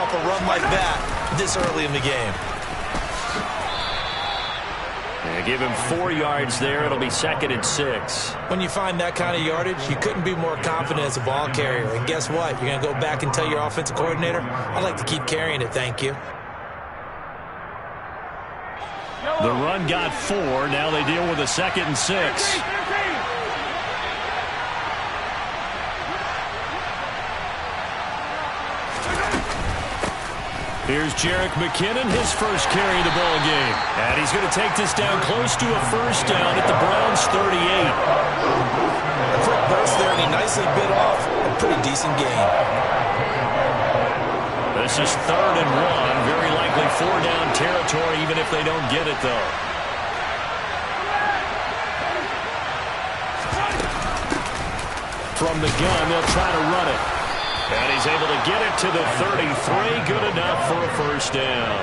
off a run like that this early in the game. And give him 4 yards there. It'll be 2nd and 6. When you find that kind of yardage, you couldn't be more confident as a ball carrier. And guess what? You're going to go back and tell your offensive coordinator, I'd like to keep carrying it, thank you. The run got 4. Now they deal with a 2nd and 6. Here's Jerick McKinnon, his first carry of the ball game. And he's going to take this down close to a first down at the Browns' 38. A quick burst there, and he nicely bit off a pretty decent gain. This is 3rd and 1. Very likely 4-down territory, even if they don't get it, though. From the gun, they'll try to run it. And he's able to get it to the 33. Good enough for a first down.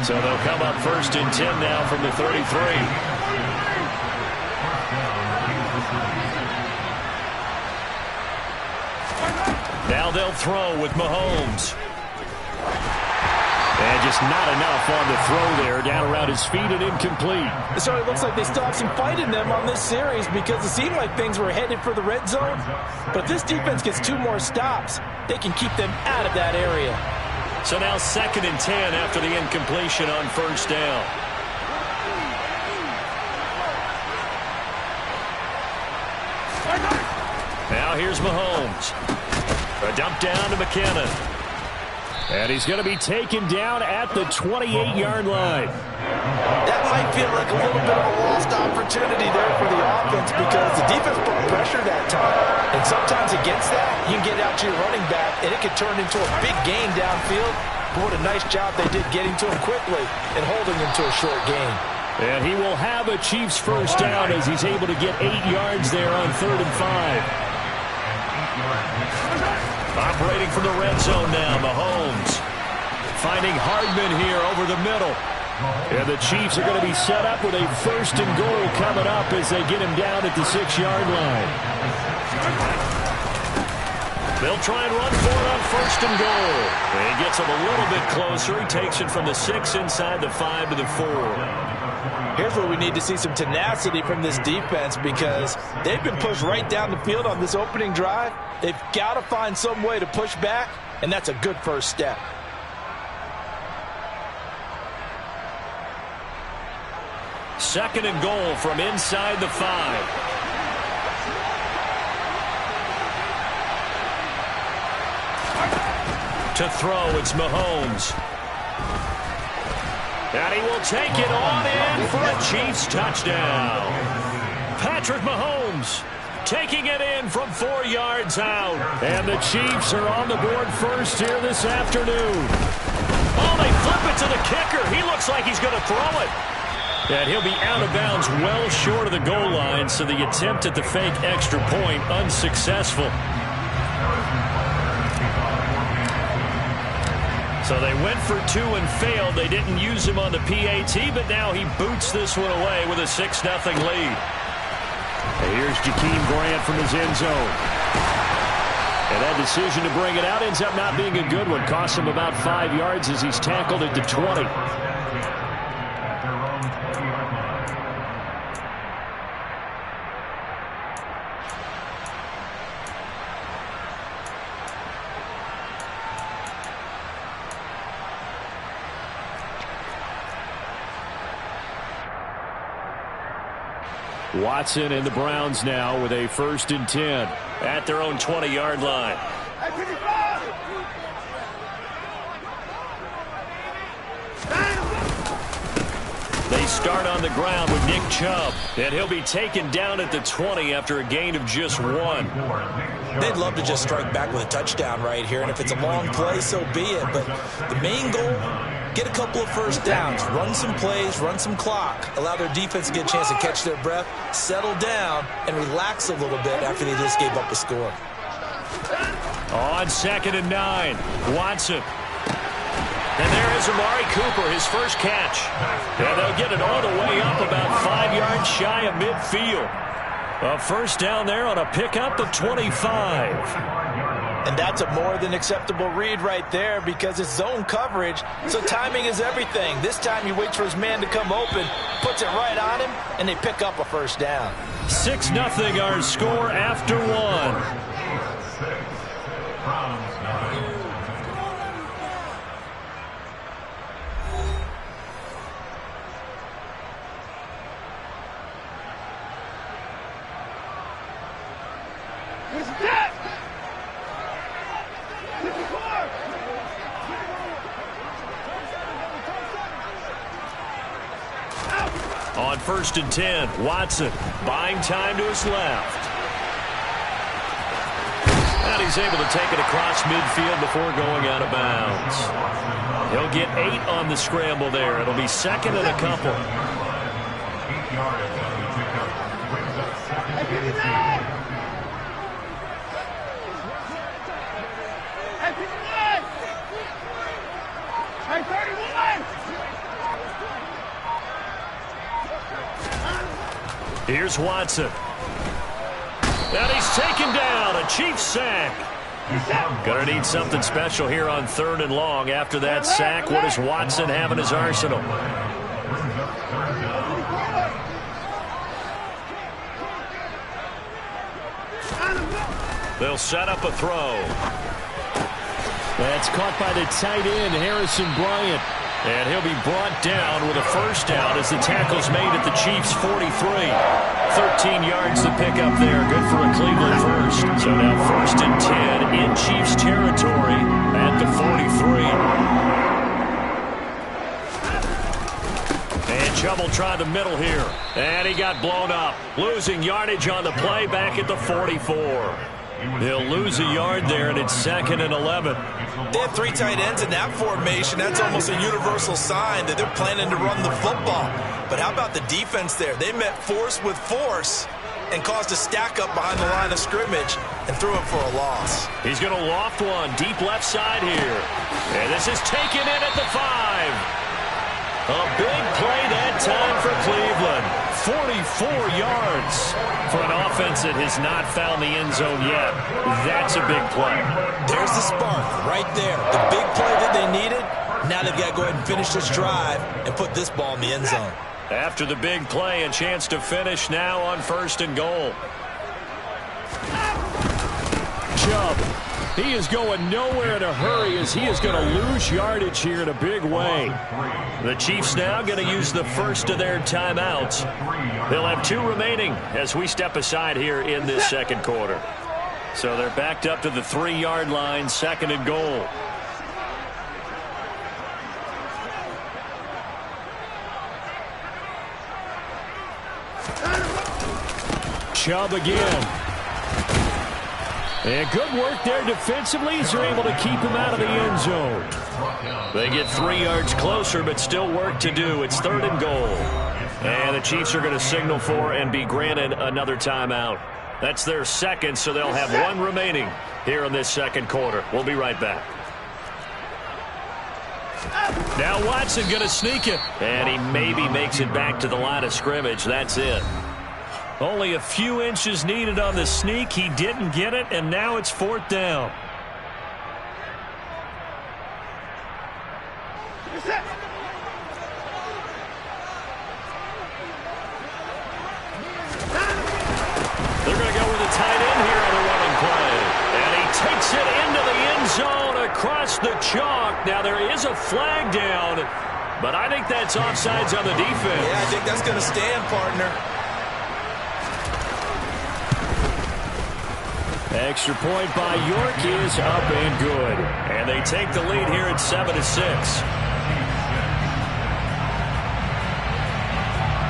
So they'll come up 1st and 10 now from the 33. Now they'll throw with Mahomes. And just not enough on the throw there. Down around his feet and incomplete. So it looks like they still have some fight in them on this series because it seemed like things were headed for the red zone. But if this defense gets 2 more stops, they can keep them out of that area. So now 2nd and 10 after the incompletion on first down. Now here's Mahomes. A dump down to McKinnon. And he's going to be taken down at the 28-yard line. That might feel like a little bit of a lost opportunity there for the offense because the defense put pressure that time. And sometimes against that, you can get out to your running back, and it could turn into a big gain downfield. But what a nice job they did getting to him quickly and holding him to a short gain. And he will have a Chiefs first down as he's able to get 8 yards there on 3rd and 5. Operating from the red zone now, Mahomes. Finding Hardman here over the middle. And the Chiefs are going to be set up with a 1st and goal coming up as they get him down at the 6-yard line. They'll try and run for it on 1st and goal. And he gets him a little bit closer. He takes it from the 6 inside the 5 to the 4. Here's where we need to see some tenacity from this defense because they've been pushed right down the field on this opening drive. They've got to find some way to push back, and that's a good first step. Second and goal from inside the 5. To throw, it's Mahomes. And he will take it on in for a Chiefs touchdown. Patrick Mahomes taking it in from 4 yards out. And the Chiefs are on the board first here this afternoon. Oh, they flip it to the kicker. He looks like he's going to throw it. And he'll be out of bounds well short of the goal line, so the attempt at the fake extra point unsuccessful. So they went for 2 and failed. They didn't use him on the PAT, but now he boots this one away with a 6-0 lead. And here's Jakeem Grant from his end zone. And that decision to bring it out ends up not being a good one. Costs him about 5 yards as he's tackled at the 20. Watson and the Browns now with a 1st and 10 at their own 20-yard line. They start on the ground with Nick Chubb, and he'll be taken down at the 20 after a gain of just 1. They'd love to just strike back with a touchdown right here, and if it's a long play, so be it. But the main goal, get a couple of first downs, run some plays, run some clock, allow their defense to get a chance to catch their breath, settle down, and relax a little bit after they just gave up a score. On 2nd and 9, Watson. And there is Amari Cooper, his first catch. And they'll get it all the way up about 5 yards shy of midfield. A first down there on a pickup of 25. And that's a more than acceptable read right there because it's zone coverage, so timing is everything. This time he waits for his man to come open, puts it right on him, and they pick up a first down. 6-0 our score after one. On 1st and 10, Watson buying time to his left. And he's able to take it across midfield before going out of bounds. He'll get 8 on the scramble there. It'll be second and a couple. Here's Watson. And he's taken down. A Chiefs sack. Gonna need something special here on 3rd and long. After that sack, what does Watson have in his arsenal? They'll set up a throw. That's caught by the tight end, Harrison Bryant. And he'll be brought down with a first down as the tackle's made at the Chiefs' 43. 13 yards to pick up there. Good for a Cleveland first. So now 1st and 10 in Chiefs territory at the 43. And Chubb will try the middle here. And he got blown up. Losing yardage on the play back at the 44. They'll lose a yard there, and it's 2nd and 11. They have 3 tight ends in that formation. That's almost a universal sign that they're planning to run the football. But how about the defense there? They met force with force and caused a stack up behind the line of scrimmage and threw him for a loss. He's going to loft one deep left side here. And this is taken in at the 5. A big play that time for Cleveland. 44 yards for an offense that has not found the end zone yet. That's a big play. There's the spark right there. The big play that they needed. Now they've got to go ahead and finish this drive and put this ball in the end zone. After the big play, a chance to finish now on 1st and goal. Chubb. He is going nowhere in a hurry as he is going to lose yardage here in a big way. The Chiefs now going to use the first of their timeouts. They'll have 2 remaining as we step aside here in this second quarter. So they're backed up to the 3-yard line, 2nd and goal. Chubb again. And good work there defensively as they're able to keep him out of the end zone. They get 3 yards closer, but still work to do. It's 3rd and goal. And the Chiefs are going to signal for and be granted another timeout. That's their second, so they'll have 1 remaining here in this second quarter. We'll be right back. Now Watson going to sneak it. And he maybe makes it back to the line of scrimmage. That's it. Only a few inches needed on the sneak. He didn't get it, and now it's 4th down. They're going to go with a tight end here on the running play. And he takes it into the end zone across the chalk. Now there is a flag down, but I think that's offsides on the defense. Yeah, I think that's going to stand, partner. Extra point by York is up and good. And they take the lead here at 7-6.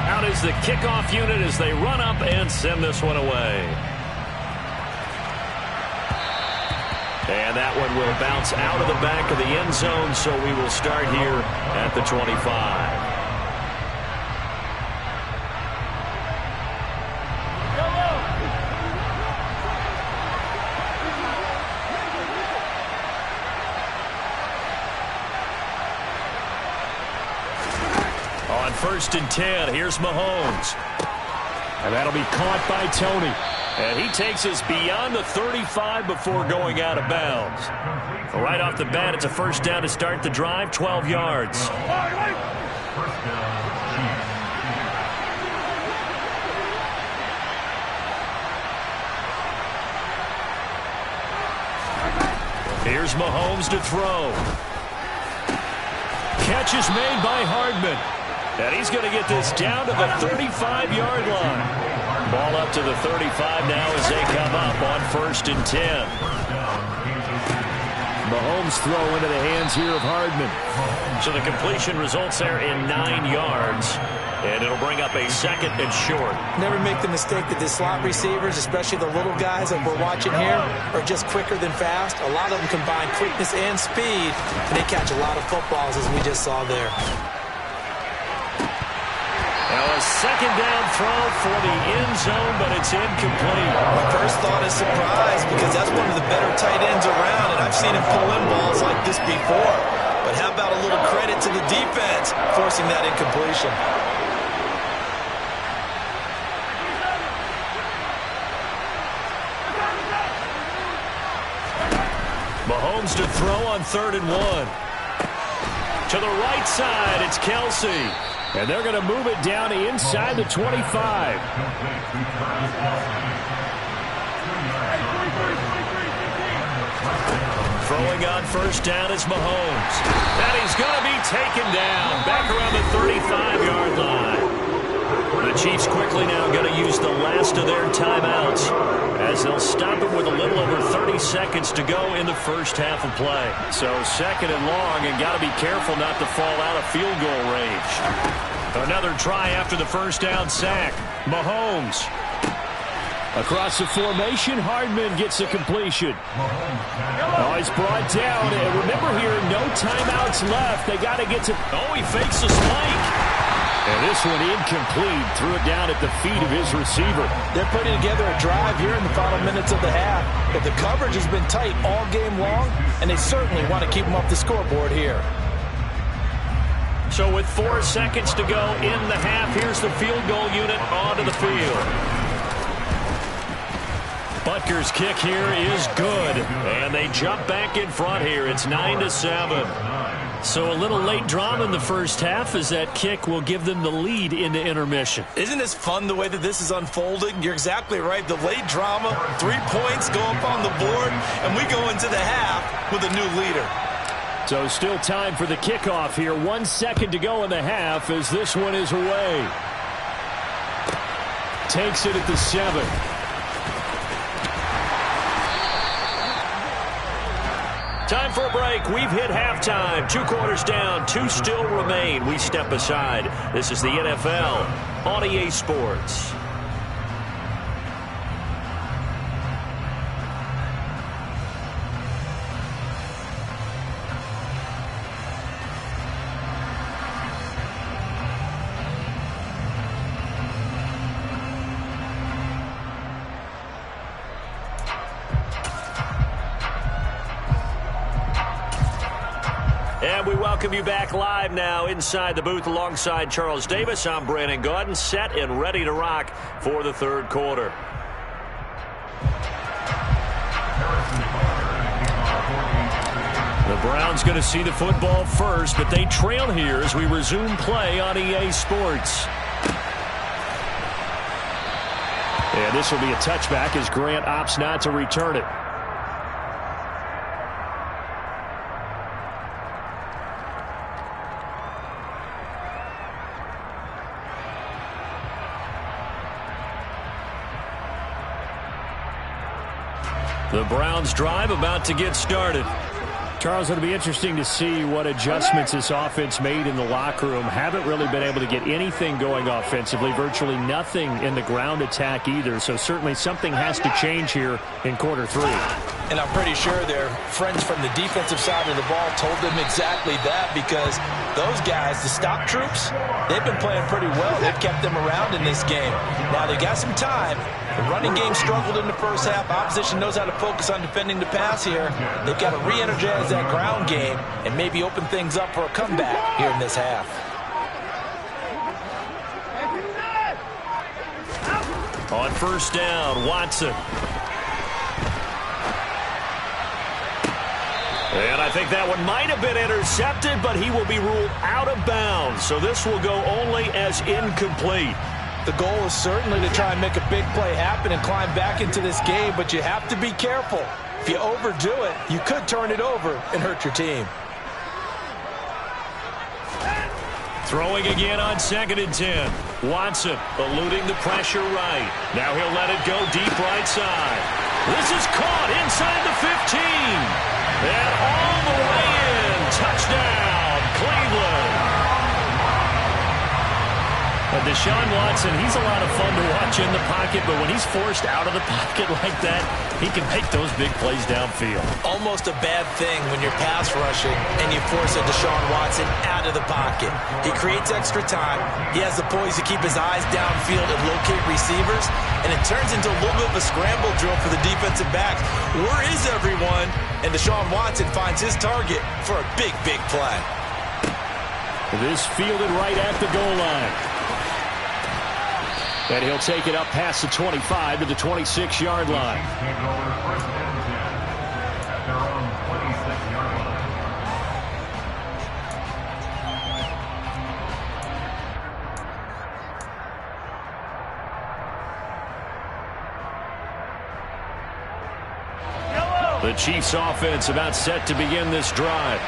Out is the kickoff unit as they run up and send this one away. And that one will bounce out of the back of the end zone, so we will start here at the 25. On 1st and 10, here's Mahomes. And that'll be caught by Tony. And he takes us beyond the 35 before going out of bounds. Right off the bat, it's a first down to start the drive, 12 yards. Here's Mahomes to throw. Catch is made by Hardman. And he's going to get this down to the 35-yard line. Ball up to the 35 now as they come up on 1st and 10. Mahomes throw into the hands here of Hardman. So the completion results there in 9 yards. And it'll bring up a 2nd and short. Never make the mistake that the slot receivers, especially the little guys that we're watching here, are just quicker than fast. A lot of them combine quickness and speed, and they catch a lot of footballs, as we just saw there. Now a 2nd down throw for the end zone, but it's incomplete. My first thought is surprise, because that's one of the better tight ends around, and I've seen him pull in balls like this before. But how about a little credit to the defense forcing that incompletion? Mahomes to throw on 3rd and 1. To the right side, it's Kelsey. And they're going to move it down to inside the 25. Throwing on 1st down is Mahomes. And he's going to be taken down back around the 35-yard line. The Chiefs quickly now going to use the last of their timeouts as they'll stop it with a little over 30 seconds to go in the first half of play. So 2nd and long, and got to be careful not to fall out of field goal range. Another try after the first down sack. Mahomes. Across the formation, Hardman gets the completion. Oh, he's brought down. And remember here, no timeouts left. They got to get to... Oh, he fakes a spike. And this one incomplete. Threw it down at the feet of his receiver. They're putting together a drive here in the final minutes of the half. But the coverage has been tight all game long, and they certainly want to keep them off the scoreboard here. So with 4 seconds to go in the half, here's the field goal unit onto the field. Butker's kick here is good. And they jump back in front here. It's 9-7. So a little late drama in the first half as that kick will give them the lead into intermission. Isn't this fun the way that this is unfolding? You're exactly right. The late drama, 3 points go up on the board, and we go into the half with a new leader. So still time for the kickoff here. 1 second to go in the half as this one is away. Takes it at the 7. Time for a break. We've hit halftime. 2 quarters down. 2 still remain. We step aside. This is the NFL on EA Sports. And we welcome you back live now inside the booth alongside Charles Davis. I'm Brandon Gaudin, set and ready to rock for the 3rd quarter. The Browns going to see the football first, but they trail here as we resume play on EA Sports. And this will be a touchback as Grant opts not to return it. The Browns drive about to get started. Charles, it'll be interesting to see what adjustments this offense made in the locker room. Haven't really been able to get anything going offensively, virtually nothing in the ground attack either. So certainly something has to change here in quarter 3. And I'm pretty sure their friends from the defensive side of the ball told them exactly that, because those guys, the stop troops, they've been playing pretty well. They've kept them around in this game. Now they got some time. The running game struggled in the first half. Opposition knows how to focus on defending the pass here. They've got to re-energize that ground game and maybe open things up for a comeback here in this half. On first down, Watson. And I think that one might have been intercepted, but he will be ruled out of bounds. So this will go only as incomplete. The goal is certainly to try and make a big play happen and climb back into this game, but you have to be careful. If you overdo it, you could turn it over and hurt your team. Throwing again on 2nd and 10. Watson eluding the pressure right. Now he'll let it go deep right side. This is caught inside the 15. And all the way in. Touchdown, Cleveland. Deshaun Watson, he's a lot of fun to watch in the pocket, but when he's forced out of the pocket like that, he can make those big plays downfield. Almost a bad thing when you're pass rushing and you force a Deshaun Watson out of the pocket. He creates extra time. He has the poise to keep his eyes downfield and locate receivers, and it turns into a little bit of a scramble drill for the defensive backs. Where is everyone? And Deshaun Watson finds his target for a big, big play. This fielded right at the goal line. And he'll take it up past the 25 to the 26-yard line. The Chiefs offense about set to begin this drive.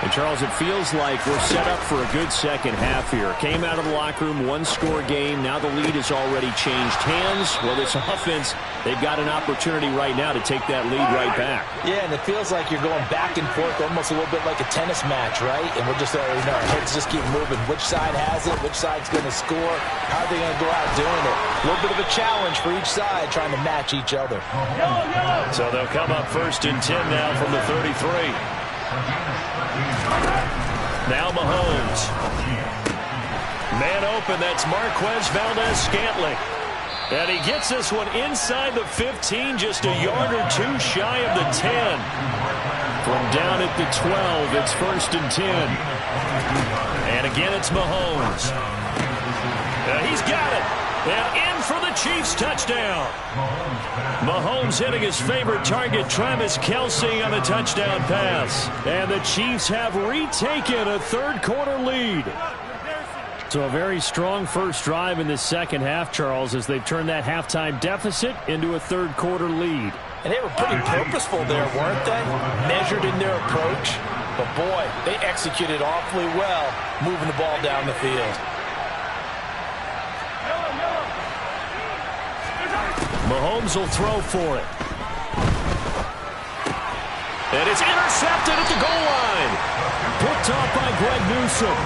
And, Charles, it feels like we're set up for a good second half here. Came out of the locker room, one-score game. Now the lead has already changed hands. Well, this offense, they've got an opportunity right now to take that lead right back. Yeah, and it feels like you're going back and forth almost a little bit like a tennis match, right? And we're just, our heads just keep moving. Which side has it? Which side's going to score? How are they going to go out doing it? A little bit of a challenge for each side trying to match each other. So they'll come up 1st and 10 now from the 33. Now Mahomes. Man open, that's Marquez Valdes-Scantling. And he gets this one inside the 15, just a yard or two shy of the 10. From down at the 12, it's 1st and 10. And again, it's Mahomes. He's got it. And in for the Chiefs touchdown. Mahomes hitting his favorite target, Travis Kelce, on a touchdown pass. And the Chiefs have retaken a third-quarter lead. So a very strong first drive in the second half, Charles, as they've turned that halftime deficit into a third-quarter lead. And they were pretty purposeful there, weren't they? Measured in their approach. But, boy, they executed awfully well moving the ball down the field. Mahomes will throw for it. And it's intercepted at the goal line. Picked off by Greg Newsome.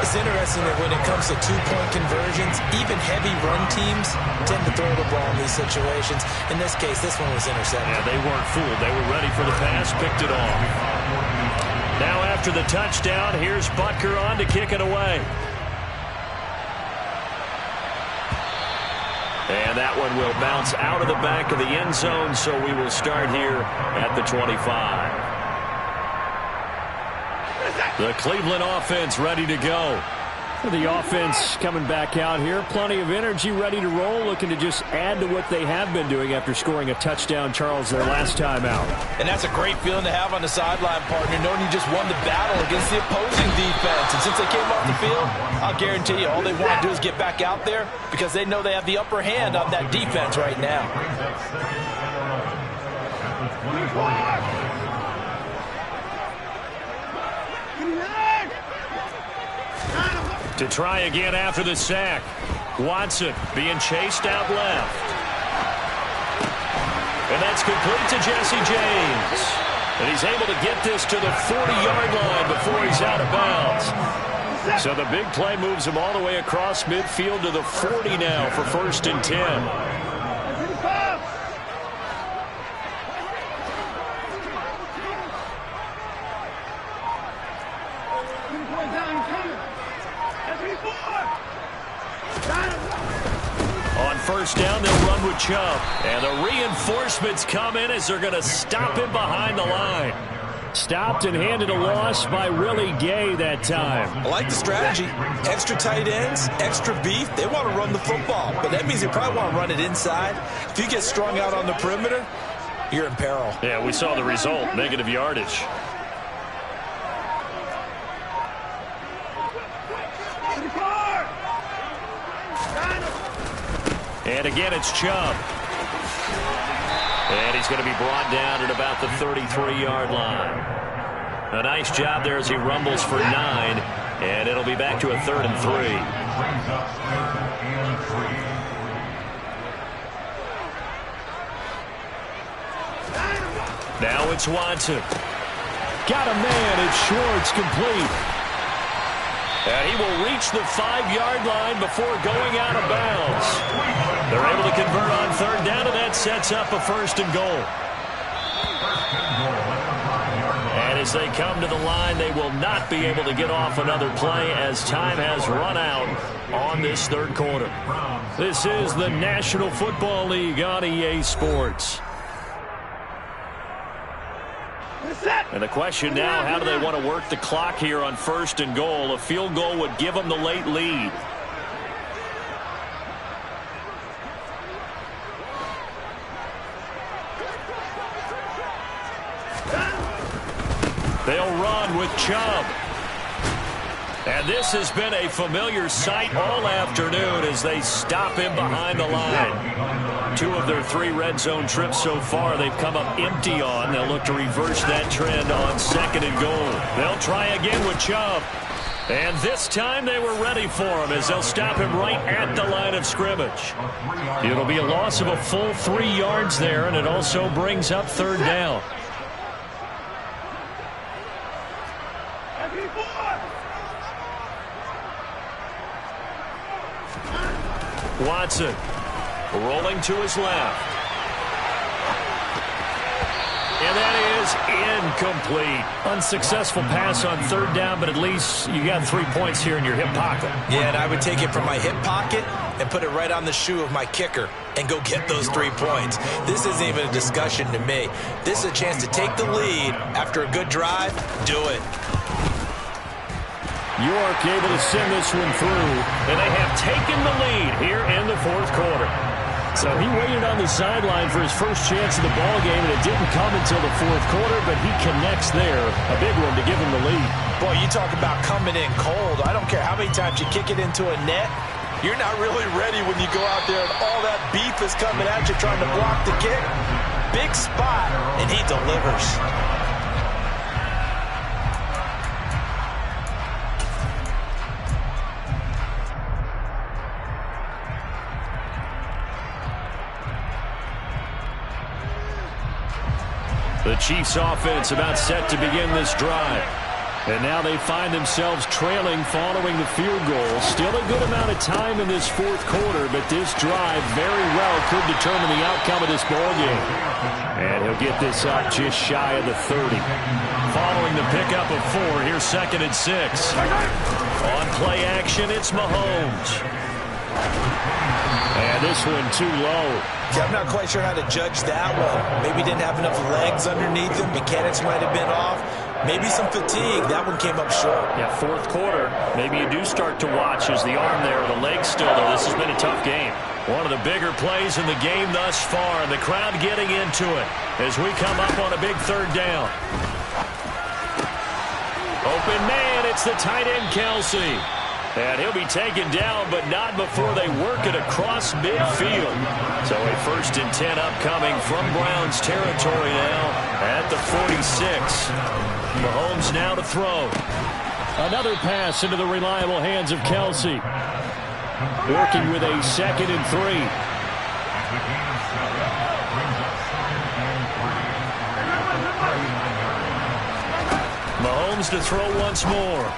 It's interesting that when it comes to two-point conversions, even heavy run teams tend to throw the ball in these situations. In this case, this one was intercepted. Yeah, they weren't fooled. They were ready for the pass, picked it off. Now after the touchdown, here's Butker on to kick it away. And that one will bounce out of the back of the end zone, so we will start here at the 25. The Cleveland offense ready to go. The offense coming back out here. Plenty of energy, ready to roll, looking to just add to what they have been doing after scoring a touchdown, Charles, their last time out. And that's a great feeling to have on the sideline, partner, knowing you just won the battle against the opposing defense. And since they came off the field, I'll guarantee you all they want to do is get back out there because they know they have the upper hand on that defense right now. To try again after the sack. Watson being chased out left. And that's complete to Jesse James. And he's able to get this to the 40-yard line before he's out of bounds. So the big play moves him all the way across midfield to the 40 now for 1st and 10. On first down, they'll run with Chubb. And the reinforcements come in as they're going to stop him behind the line. Stopped and handed a loss by Willie Gay that time. I like the strategy. Extra tight ends, extra beef. They want to run the football, but that means they probably want to run it inside. If you get strung out on the perimeter, you're in peril. Yeah, we saw the result, negative yardage. And again, it's Chubb. And he's going to be brought down at about the 33-yard line. A nice job there as he rumbles for 9, and it'll be back to a 3rd and 3. Now it's Watson. Got a man. It's Schwartz, complete. And he will reach the 5-yard line before going out of bounds. They're able to convert on 3rd down, and that sets up a 1st and goal. And as they come to the line, they will not be able to get off another play as time has run out on this 3rd quarter. This is the National Football League on EA Sports. And the question now, how do they want to work the clock here on 1st and goal? A field goal would give them the late lead. They'll run with Chubb. And this has been a familiar sight all afternoon as they stop him behind the line. 2 of their 3 red zone trips so far they've come up empty on. They'll look to reverse that trend on 2nd and goal. They'll try again with Chubb. And this time they were ready for him as they'll stop him right at the line of scrimmage. It'll be a loss of a full 3 yards there, and it also brings up 3rd down. Watson rolling to his left. And that is incomplete. Unsuccessful pass on 3rd down, but at least you got 3 points here in your hip pocket. Yeah, and I would take it from my hip pocket and put it right on the shoe of my kicker and go get those 3 points. This isn't even a discussion to me. This is a chance to take the lead after a good drive. Do it. York able to send this one through, and they have taken the lead here in the 4th quarter. So he waited on the sideline for his first chance of the ball game, and it didn't come until the 4th quarter, but he connects there. A big one to give him the lead. Boy, you talk about coming in cold. I don't care how many times you kick it into a net. You're not really ready when you go out there and all that beef is coming at you trying to block the kick. Big spot, and he delivers. The Chiefs offense about set to begin this drive. And now they find themselves trailing following the field goal. Still a good amount of time in this 4th quarter, but this drive very well could determine the outcome of this ball game. And he'll get this up just shy of the 30. Following the pickup of 4, here's 2nd and 6. On play action, it's Mahomes. And this one too low. Yeah, I'm not quite sure how to judge that one. Maybe didn't have enough legs underneath him. Mechanics might have been off. Maybe some fatigue. That one came up short. Yeah, 4th quarter. Maybe you do start to watch as the arm there, the leg's still there. This has been a tough game. One of the bigger plays in the game thus far, and the crowd getting into it as we come up on a big 3rd down. Open man, it's the tight end Kelsey. And he'll be taken down, but not before they work it across midfield. So a 1st and 10 upcoming from Browns territory now at the 46. Mahomes now to throw. Another pass into the reliable hands of Kelsey. Working with a 2nd and 3. Mahomes to throw once more.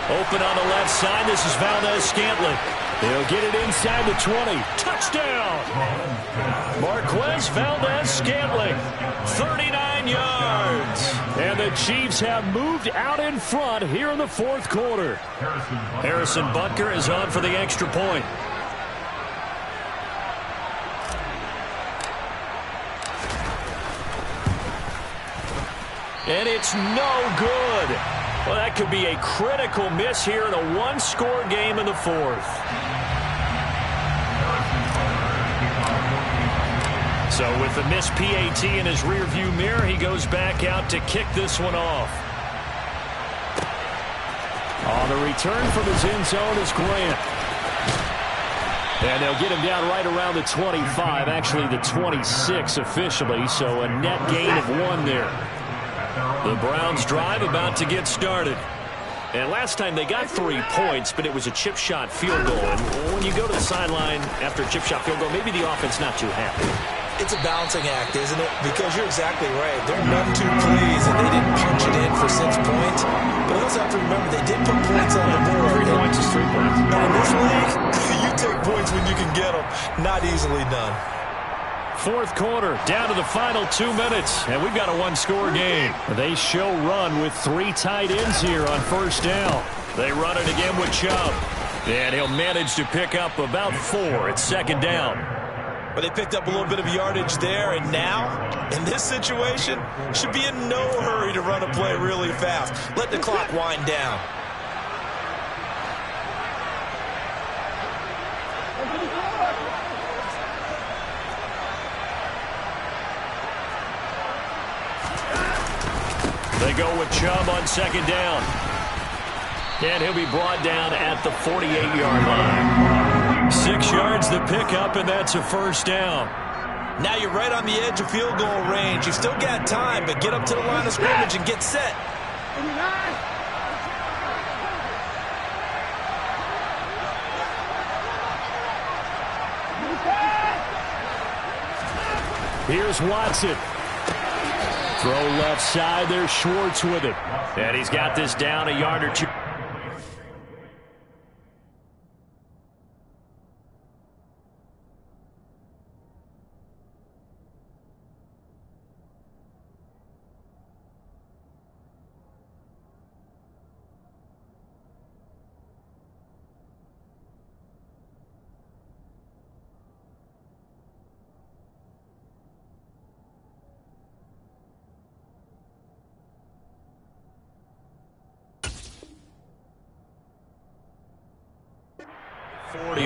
Open on the left side. This is Valdez-Scantling. He'll get it inside the 20. Touchdown! Marquez Valdez-Scantling. 39 yards. And the Chiefs have moved out in front here in the 4th quarter. Harrison Butker is on for the extra point. And it's no good. Well, that could be a critical miss here in a one-score game in the fourth. So with the missed PAT in his rearview mirror, he goes back out to kick this one off. On the return from his end zone is Grant. And they'll get him down right around the 25, actually the 26 officially, so a net gain of 1 there. The Browns drive about to get started. And last time they got 3 points, but it was a chip shot field goal. And when you go to the sideline after a chip shot field goal, maybe the offense not too happy. It's a balancing act, isn't it? Because you're exactly right. They're none too pleased, and they didn't punch it in for 6 points. But I also have to remember, they did put points on the board. 3 points is 3 points. And in this league, you take points when you can get them. Not easily done. Fourth quarter, down to the final 2 minutes, and we've got a one-score game. They show run with 3 tight ends here on first down. They run it again with Chubb, and he'll manage to pick up about 4 at second down. But they picked up a little bit of yardage there, and now, in this situation, should be in no hurry to run a play really fast. Let the clock wind down. They go with Chubb on second down. And he'll be brought down at the 48-yard line. 6 yards the pickup, and that's a first down. Now you're right on the edge of field goal range. You've still got time, but get up to the line of scrimmage and get set. Here's Watson. Throw left side. There's Schwartz with it. And he's got this down a yard or 2.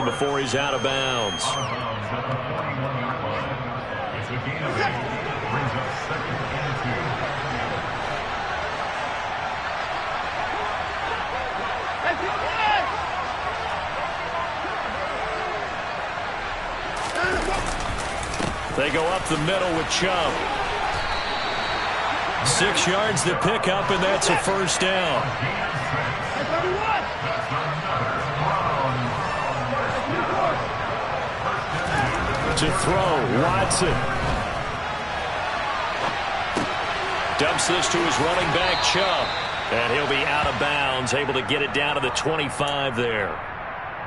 Before he's out of bounds. They go up the middle with Chubb. 6 yards to pick up, and that's a first down. To throw, Watson. Dumps this to his running back, Chubb. And he'll be out of bounds, able to get it down to the 25 there.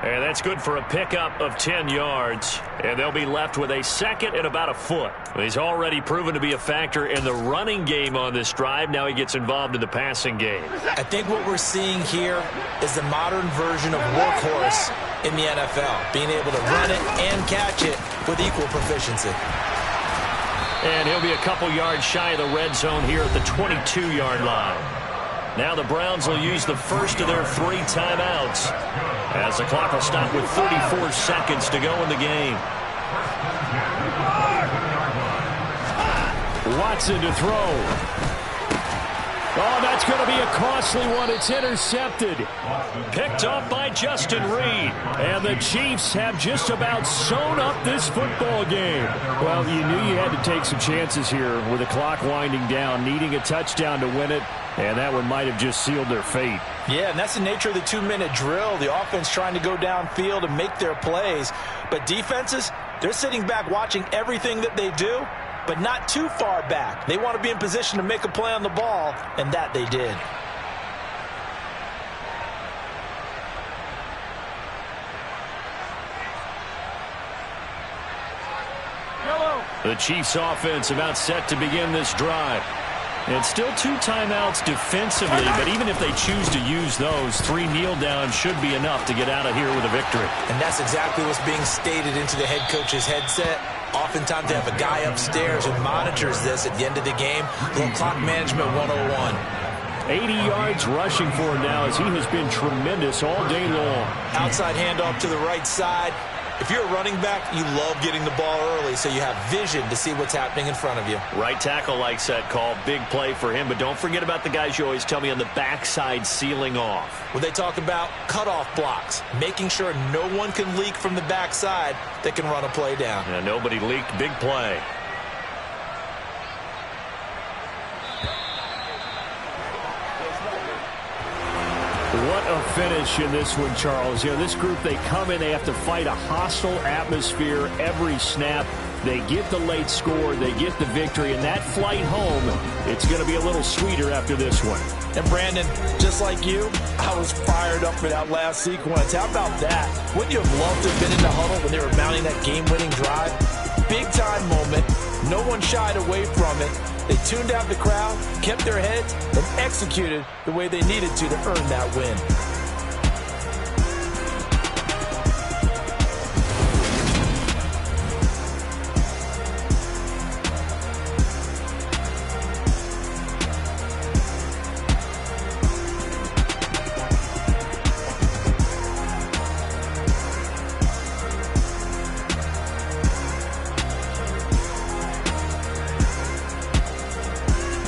And that's good for a pickup of 10 yards. And they'll be left with a second and about a foot. He's already proven to be a factor in the running game on this drive. Now he gets involved in the passing game. I think what we're seeing here is the modern version of workhorse in the NFL. Being able to run it and catch it with equal proficiency. And he'll be a couple yards shy of the red zone here at the 22-yard line. Now the Browns will use the first of their 3 timeouts, as the clock will stop with 34 seconds to go in the game. Watson to throw. Oh, that's going to be a costly one. It's intercepted. Picked up by Justin Reed. And the Chiefs have just about sewn up this football game. Well, you knew you had to take some chances here with the clock winding down, needing a touchdown to win it. And that one might have just sealed their fate. Yeah, and that's the nature of the 2-minute drill. The offense trying to go downfield and make their plays. But defenses, they're sitting back watching everything that they do, but not too far back. They want to be in position to make a play on the ball, and that they did. The Chiefs offense about set to begin this drive. And still 2 timeouts defensively, but even if they choose to use those, 3 kneel downs should be enough to get out of here with a victory. And that's exactly what's being stated into the head coach's headset. Oftentimes they have a guy upstairs who monitors this at the end of the game. A little clock management 101. 80 yards rushing for him now as he has been tremendous all day long. Outside handoff to the right side. If you're a running back, you love getting the ball early so you have vision to see what's happening in front of you. Right tackle likes that call. Big play for him. But don't forget about the guys you always tell me on the backside sealing off. When they talk about cutoff blocks, making sure no one can leak from the backside that can run a play down. Yeah, nobody leaked. Big play. What a finish in this one, Charles. You know, this group, they come in, they have to fight a hostile atmosphere every snap. They get the late score, they get the victory, and that flight home, it's going to be a little sweeter after this one. And Brandon, just like you, I was fired up for that last sequence. How about that? Wouldn't you have loved to have been in the huddle when they were mounting that game-winning drive? Big-time moment. No one shied away from it. They tuned out the crowd, kept their heads, and executed the way they needed to earn that win.